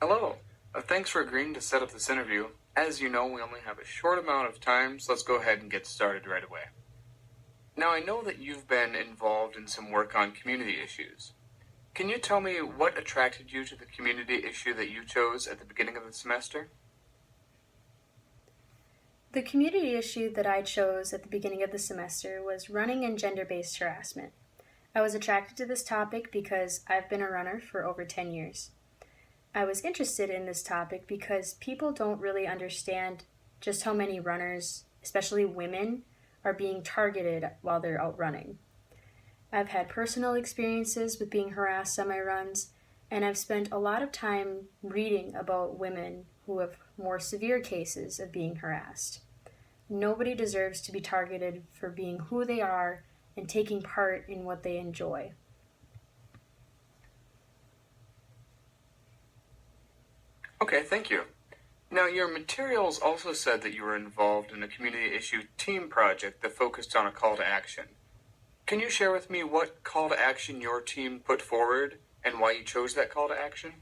Hello. Thanks for agreeing to set up this interview. As you know, we only have a short amount of time, so let's go ahead and get started right away. Now, I know that you've been involved in some work on community issues. Can you tell me what attracted you to the community issue that you chose at the beginning of the semester? The community issue that I chose at the beginning of the semester was running and gender-based harassment. I was attracted to this topic because I've been a runner for over 10 years. I was interested in this topic because people don't really understand just how many runners, especially women, are being targeted while they're out running. I've had personal experiences with being harassed on my runs, and I've spent a lot of time reading about women who have more severe cases of being harassed. Nobody deserves to be targeted for being who they are and taking part in what they enjoy. Okay, thank you. Now, your materials also said that you were involved in a community issue team project that focused on a call to action. Can you share with me what call to action your team put forward and why you chose that call to action?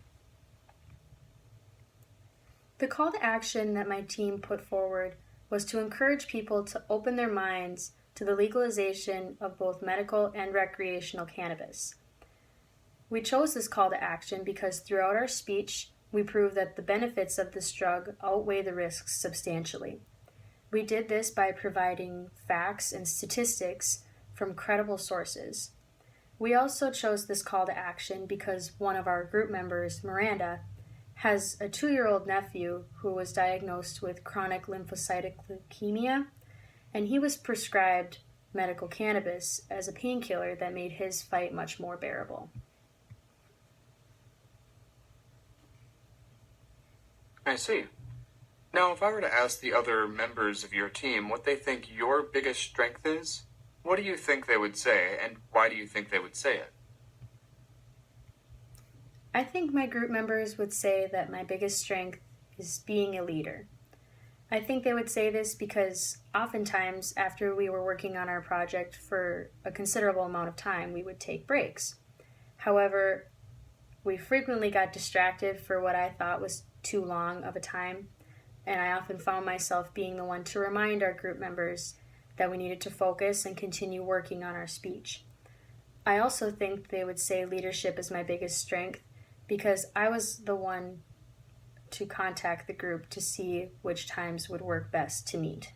The call to action that my team put forward was to encourage people to open their minds to the legalization of both medical and recreational cannabis. We chose this call to action because throughout our speech, we proved that the benefits of this drug outweigh the risks substantially. We did this by providing facts and statistics from credible sources. We also chose this call to action because one of our group members, Miranda, has a 2-year-old nephew who was diagnosed with chronic lymphocytic leukemia, and he was prescribed medical cannabis as a painkiller that made his fight much more bearable. I see. Now, if I were to ask the other members of your team what they think your biggest strength is, what do you think they would say, and why do you think they would say it? I think my group members would say that my biggest strength is being a leader. I think they would say this because oftentimes after we were working on our project for a considerable amount of time, we would take breaks. However, we frequently got distracted for what I thought was too long of a time, and I often found myself being the one to remind our group members that we needed to focus and continue working on our speech. I also think they would say leadership is my biggest strength because I was the one to contact the group to see which times would work best to meet.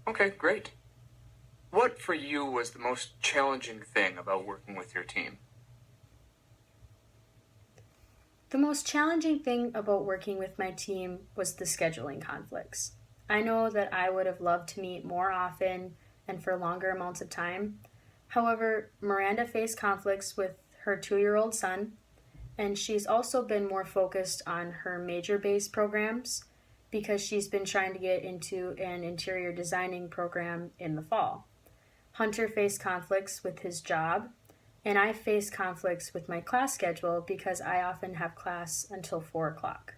Okay, great. What for you was the most challenging thing about working with your team? The most challenging thing about working with my team was the scheduling conflicts. I know that I would have loved to meet more often and for longer amounts of time. However, Miranda faced conflicts with her 2-year-old son, and she's also been more focused on her major-based programs because she's been trying to get into an interior designing program in the fall. Hunter faced conflicts with his job, and I face conflicts with my class schedule because I often have class until 4 o'clock.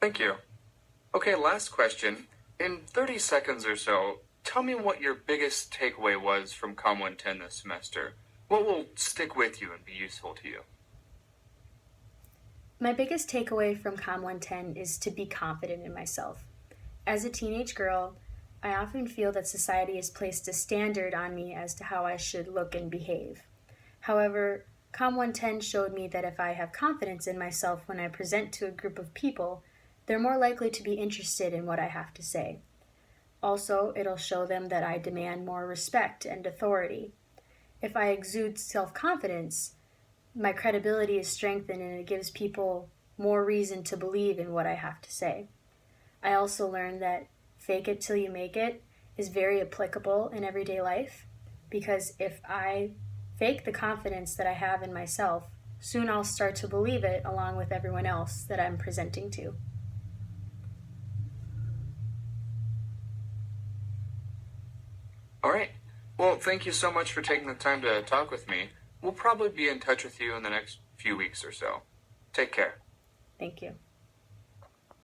Thank you. Okay, last question. In 30 seconds or so, tell me what your biggest takeaway was from COMM110 this semester. What will stick with you and be useful to you? My biggest takeaway from COMM110 is to be confident in myself. As a teenage girl, I often feel that society has placed a standard on me as to how I should look and behave. However, COMM110 showed me that if I have confidence in myself when I present to a group of people, they're more likely to be interested in what I have to say. Also, it'll show them that I demand more respect and authority. If I exude self-confidence, my credibility is strengthened and it gives people more reason to believe in what I have to say. I also learned that fake it till you make it is very applicable in everyday life because if I fake the confidence that I have in myself, soon I'll start to believe it along with everyone else that I'm presenting to. All right. Well, thank you so much for taking the time to talk with me. We'll probably be in touch with you in the next few weeks or so. Take care. Thank you.